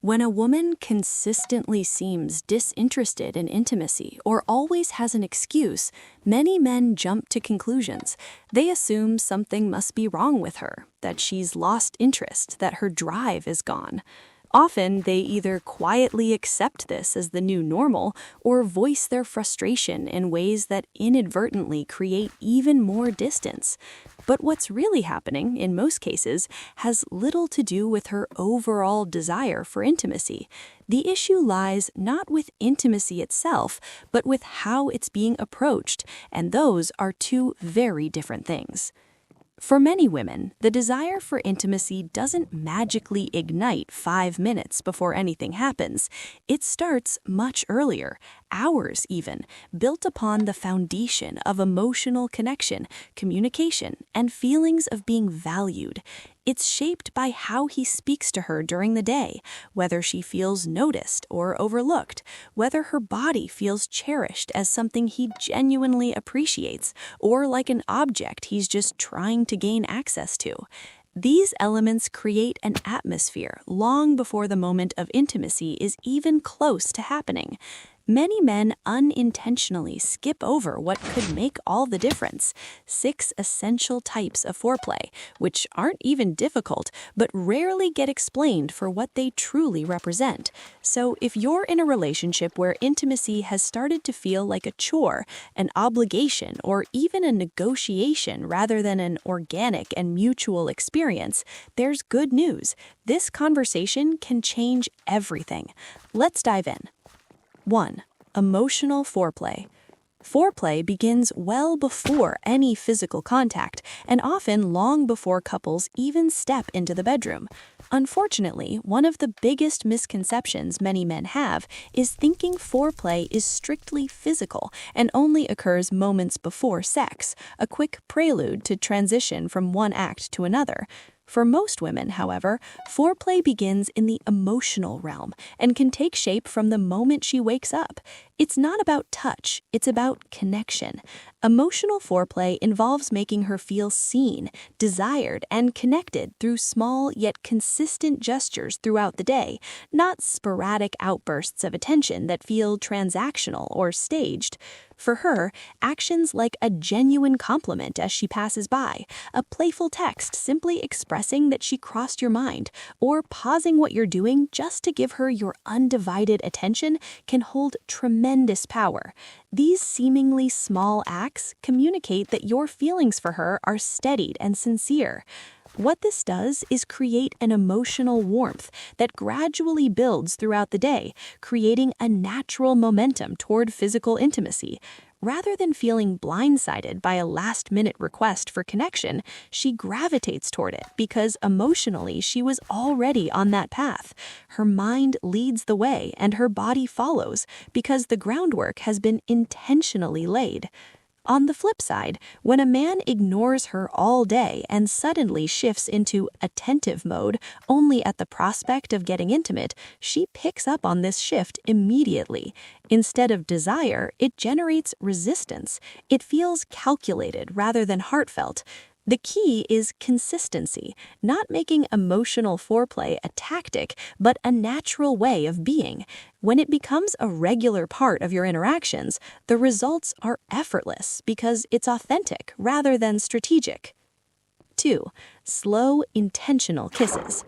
When a woman consistently seems disinterested in intimacy or always has an excuse, many men jump to conclusions. They assume something must be wrong with her, that she's lost interest, that her drive is gone. Often, they either quietly accept this as the new normal or voice their frustration in ways that inadvertently create even more distance. But what's really happening, in most cases, has little to do with her overall desire for intimacy. The issue lies not with intimacy itself, but with how it's being approached, and those are two very different things. For many women, the desire for intimacy doesn't magically ignite 5 minutes before anything happens. It starts much earlier, hours even, built upon the foundation of emotional connection, communication, and feelings of being valued. It's shaped by how he speaks to her during the day, whether she feels noticed or overlooked, whether her body feels cherished as something he genuinely appreciates, or like an object he's just trying to gain access to. These elements create an atmosphere long before the moment of intimacy is even close to happening. Many men unintentionally skip over what could make all the difference: 6 essential types of foreplay, which aren't even difficult, but rarely get explained for what they truly represent. So if you're in a relationship where intimacy has started to feel like a chore, an obligation, or even a negotiation rather than an organic and mutual experience, there's good news. This conversation can change everything. Let's dive in. 1. Emotional foreplay. Foreplay begins well before any physical contact, and often long before couples even step into the bedroom. Unfortunately, one of the biggest misconceptions many men have is thinking foreplay is strictly physical and only occurs moments before sex, a quick prelude to transition from one act to another. For most women, however, foreplay begins in the emotional realm and can take shape from the moment she wakes up. It's not about touch, it's about connection. Emotional foreplay involves making her feel seen, desired, and connected through small yet consistent gestures throughout the day, not sporadic outbursts of attention that feel transactional or staged. For her, actions like a genuine compliment as she passes by, a playful text simply expressing that she crossed your mind, or pausing what you're doing just to give her your undivided attention can hold tremendous power. These seemingly small acts communicate that your feelings for her are steadied and sincere. What this does is create an emotional warmth that gradually builds throughout the day, creating a natural momentum toward physical intimacy. Rather than feeling blindsided by a last-minute request for connection, she gravitates toward it because emotionally she was already on that path. Her mind leads the way and her body follows because the groundwork has been intentionally laid. On the flip side, when a man ignores her all day and suddenly shifts into attentive mode only at the prospect of getting intimate, she picks up on this shift immediately. Instead of desire, it generates resistance. It feels calculated rather than heartfelt. The key is consistency, not making emotional foreplay a tactic, but a natural way of being. When it becomes a regular part of your interactions, the results are effortless because it's authentic rather than strategic. 2. Slow, intentional kisses.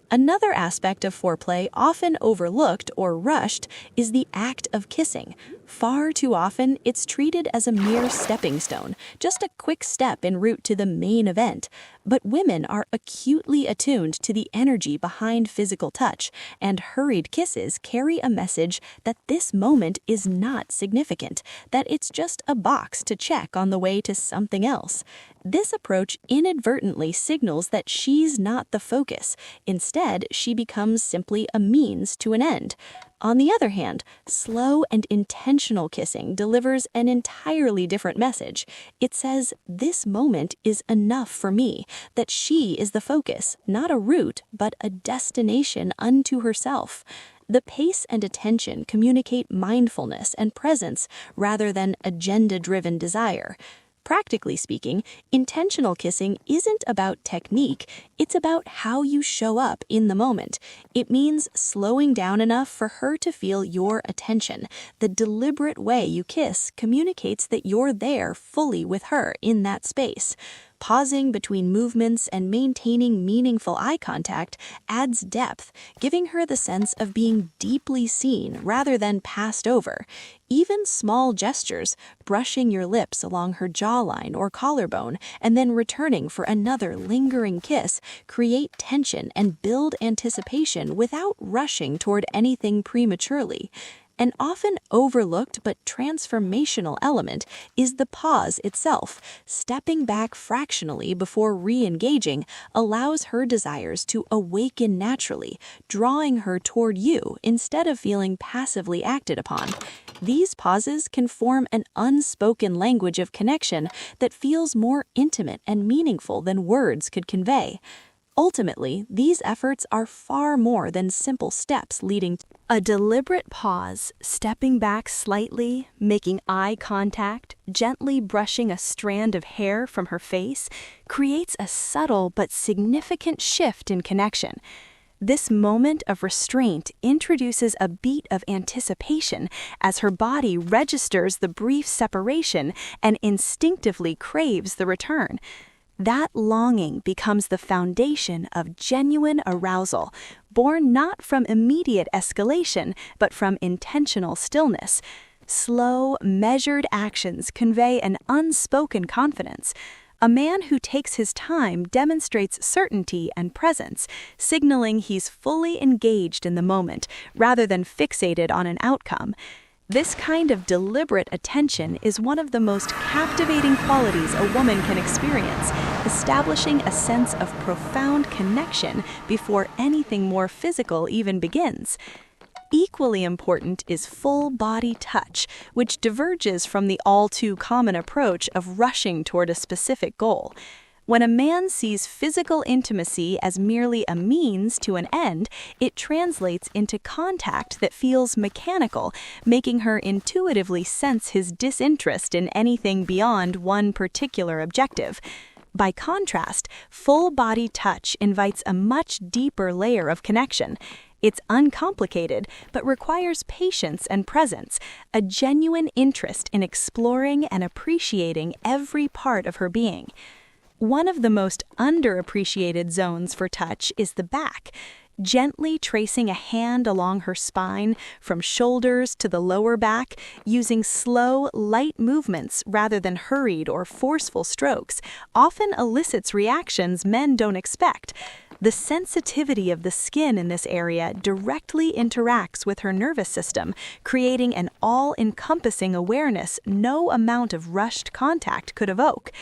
Another aspect of foreplay often overlooked or rushed is the act of kissing. Far too often, it's treated as a mere stepping stone, just a quick step en route to the main event. But women are acutely attuned to the energy behind physical touch, and hurried kisses carry a message that this moment is not significant, that it's just a box to check on the way to something else. This approach inadvertently signals that she's not the focus. Instead, she becomes simply a means to an end. On the other hand, slow and intentional kissing delivers an entirely different message. It says, "This moment is enough for me," that she is the focus, not a route, but a destination unto herself. The pace and attention communicate mindfulness and presence rather than agenda-driven desire. Practically speaking, intentional kissing isn't about technique, it's about how you show up in the moment. It means slowing down enough for her to feel your attention. The deliberate way you kiss communicates that you're there fully with her in that space. Pausing between movements and maintaining meaningful eye contact adds depth, giving her the sense of being deeply seen rather than passed over. Even small gestures, brushing your lips along her jawline or collarbone and then returning for another lingering kiss, create tension and build anticipation without rushing toward anything prematurely. An often overlooked but transformational element is the pause itself. Stepping back fractionally before re-engaging allows her desires to awaken naturally, drawing her toward you instead of feeling passively acted upon. These pauses can form an unspoken language of connection that feels more intimate and meaningful than words could convey. Ultimately, these efforts are far more than simple steps leading to a deliberate pause, stepping back slightly, making eye contact, gently brushing a strand of hair from her face, creates a subtle but significant shift in connection. This moment of restraint introduces a beat of anticipation as her body registers the brief separation and instinctively craves the return. That longing becomes the foundation of genuine arousal, born not from immediate escalation, but from intentional stillness. Slow, measured actions convey an unspoken confidence. A man who takes his time demonstrates certainty and presence, signaling he's fully engaged in the moment rather than fixated on an outcome. This kind of deliberate attention is one of the most captivating qualities a woman can experience, establishing a sense of profound connection before anything more physical even begins. Equally important is full body touch, which diverges from the all-too-common approach of rushing toward a specific goal. When a man sees physical intimacy as merely a means to an end, it translates into contact that feels mechanical, making her intuitively sense his disinterest in anything beyond one particular objective. By contrast, full-body touch invites a much deeper layer of connection. It's uncomplicated, but requires patience and presence, a genuine interest in exploring and appreciating every part of her being. One of the most underappreciated zones for touch is the back. Gently tracing a hand along her spine, from shoulders to the lower back, using slow, light movements rather than hurried or forceful strokes, often elicits reactions men don't expect. The sensitivity of the skin in this area directly interacts with her nervous system, creating an all-encompassing awareness no amount of rushed contact could evoke.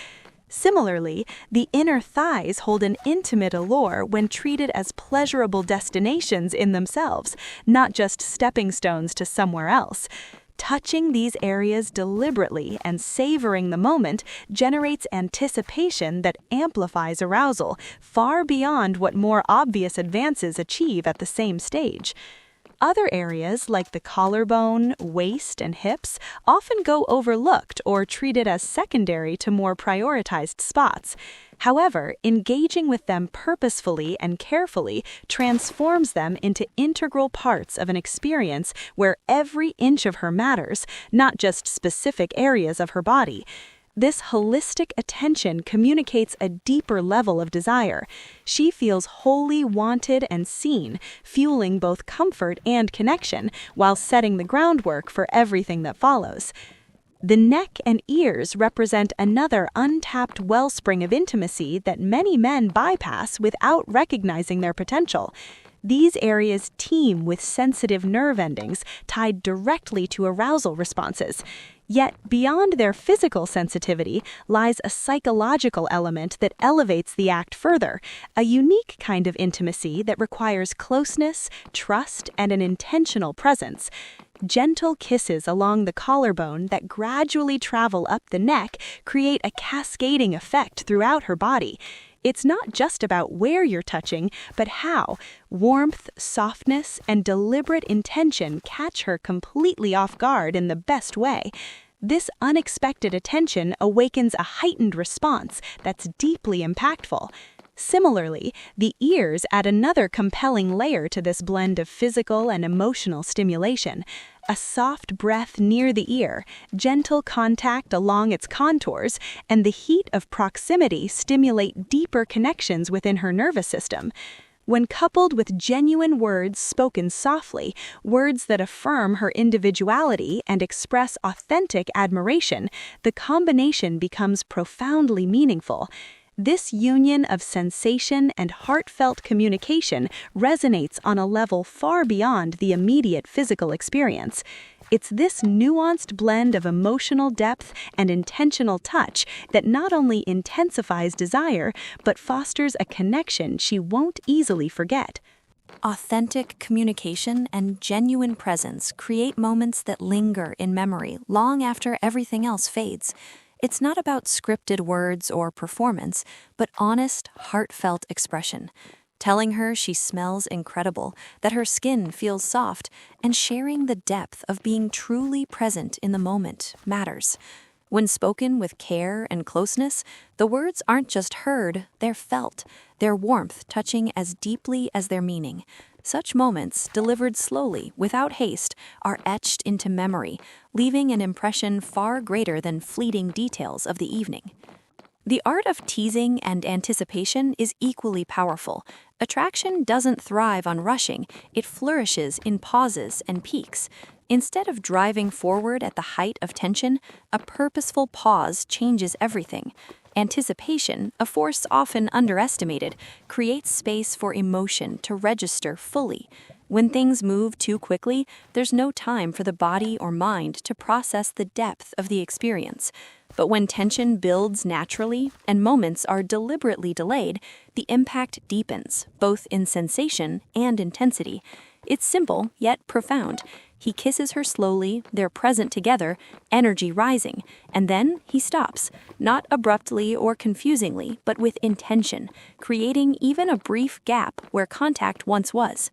Similarly, the inner thighs hold an intimate allure when treated as pleasurable destinations in themselves, not just stepping stones to somewhere else. Touching these areas deliberately and savoring the moment generates anticipation that amplifies arousal far beyond what more obvious advances achieve at the same stage. Other areas, like the collarbone, waist, and hips, often go overlooked or treated as secondary to more prioritized spots. However, engaging with them purposefully and carefully transforms them into integral parts of an experience where every inch of her matters, not just specific areas of her body. This holistic attention communicates a deeper level of desire. She feels wholly wanted and seen, fueling both comfort and connection, while setting the groundwork for everything that follows. The neck and ears represent another untapped wellspring of intimacy that many men bypass without recognizing their potential. These areas teem with sensitive nerve endings tied directly to arousal responses. Yet, beyond their physical sensitivity lies a psychological element that elevates the act further, a unique kind of intimacy that requires closeness, trust, and an intentional presence. Gentle kisses along the collarbone that gradually travel up the neck create a cascading effect throughout her body. It's not just about where you're touching, but how. Warmth, softness, and deliberate intention catch her completely off guard in the best way. This unexpected attention awakens a heightened response that's deeply impactful. Similarly, the ears add another compelling layer to this blend of physical and emotional stimulation. A soft breath near the ear, gentle contact along its contours, and the heat of proximity stimulate deeper connections within her nervous system. When coupled with genuine words spoken softly, words that affirm her individuality and express authentic admiration, the combination becomes profoundly meaningful. This union of sensation and heartfelt communication resonates on a level far beyond the immediate physical experience. It's this nuanced blend of emotional depth and intentional touch that not only intensifies desire, but fosters a connection she won't easily forget. Authentic communication and genuine presence create moments that linger in memory long after everything else fades. It's not about scripted words or performance, but honest, heartfelt expression. Telling her she smells incredible, that her skin feels soft, and sharing the depth of being truly present in the moment matters. When spoken with care and closeness, the words aren't just heard, they're felt, their warmth touching as deeply as their meaning. Such moments, delivered slowly, without haste, are etched into memory, leaving an impression far greater than fleeting details of the evening. The art of teasing and anticipation is equally powerful. Attraction doesn't thrive on rushing, it flourishes in pauses and peaks. Instead of driving forward at the height of tension, a purposeful pause changes everything. Anticipation, a force often underestimated, creates space for emotion to register fully. When things move too quickly, there's no time for the body or mind to process the depth of the experience. But when tension builds naturally and moments are deliberately delayed, the impact deepens, both in sensation and intensity. It's simple, yet profound. He kisses her slowly, they're present together, energy rising, and then he stops, not abruptly or confusingly, but with intention, creating even a brief gap where contact once was.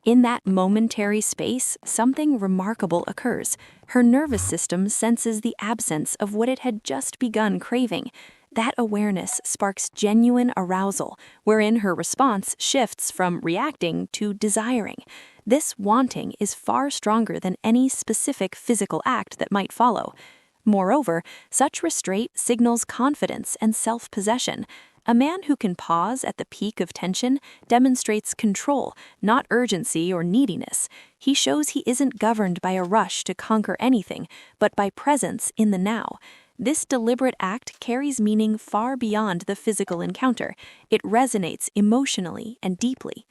In that momentary space, something remarkable occurs. Her nervous system senses the absence of what it had just begun craving. That awareness sparks genuine arousal, wherein her response shifts from reacting to desiring. This wanting is far stronger than any specific physical act that might follow. Moreover, such restraint signals confidence and self-possession. A man who can pause at the peak of tension demonstrates control, not urgency or neediness. He shows he isn't governed by a rush to conquer anything, but by presence in the now. This deliberate act carries meaning far beyond the physical encounter. It resonates emotionally and deeply.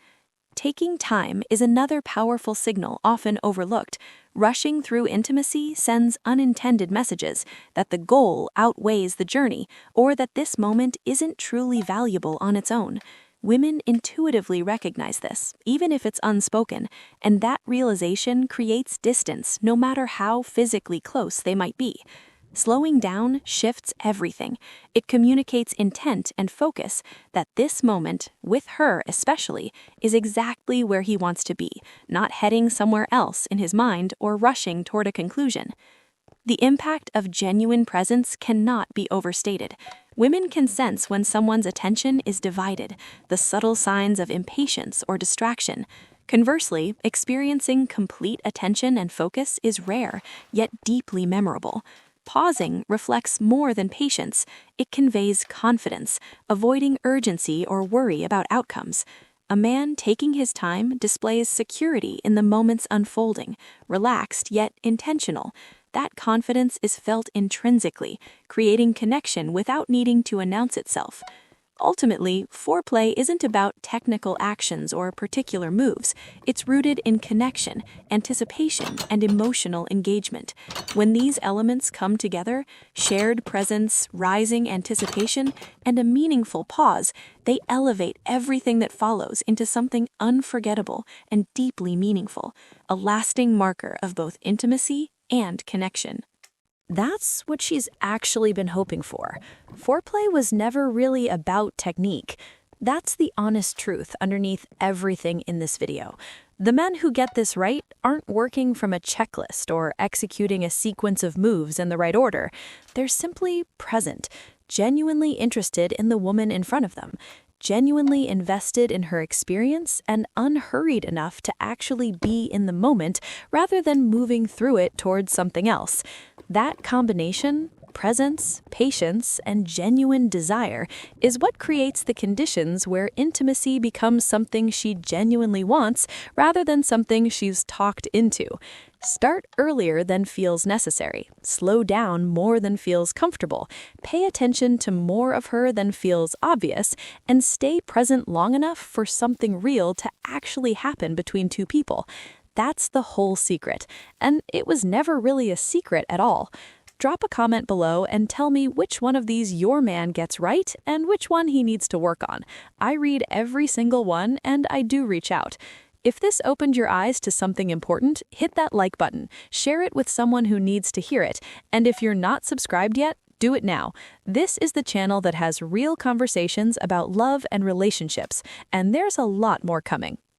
Taking time is another powerful signal often overlooked. Rushing through intimacy sends unintended messages that the goal outweighs the journey, or that this moment isn't truly valuable on its own. Women intuitively recognize this, even if it's unspoken, and that realization creates distance no matter how physically close they might be. Slowing down shifts everything. It communicates intent and focus that this moment, with her especially, is exactly where he wants to be, not heading somewhere else in his mind or rushing toward a conclusion. The impact of genuine presence cannot be overstated. Women can sense when someone's attention is divided, the subtle signs of impatience or distraction. Conversely, experiencing complete attention and focus is rare, yet deeply memorable. Pausing reflects more than patience. It conveys confidence, avoiding urgency or worry about outcomes. A man taking his time displays security in the moment's unfolding, relaxed yet intentional. That confidence is felt intrinsically, creating connection without needing to announce itself. Ultimately, foreplay isn't about technical actions or particular moves. It's rooted in connection, anticipation, and emotional engagement. When these elements come together, shared presence, rising anticipation, and a meaningful pause, they elevate everything that follows into something unforgettable and deeply meaningful, a lasting marker of both intimacy and connection. That's what she's actually been hoping for. Foreplay was never really about technique. That's the honest truth underneath everything in this video. The men who get this right aren't working from a checklist or executing a sequence of moves in the right order. They're simply present, genuinely interested in the woman in front of them, genuinely invested in her experience, and unhurried enough to actually be in the moment rather than moving through it towards something else. That combination, presence, patience, and genuine desire, is what creates the conditions where intimacy becomes something she genuinely wants rather than something she's talked into. Start earlier than feels necessary, slow down more than feels comfortable, pay attention to more of her than feels obvious, and stay present long enough for something real to actually happen between two people. That's the whole secret, and it was never really a secret at all. Drop a comment below and tell me which one of these your man gets right and which one he needs to work on. I read every single one, and I do reach out. If this opened your eyes to something important, hit that like button, share it with someone who needs to hear it, and if you're not subscribed yet, do it now. This is the channel that has real conversations about love and relationships, and there's a lot more coming.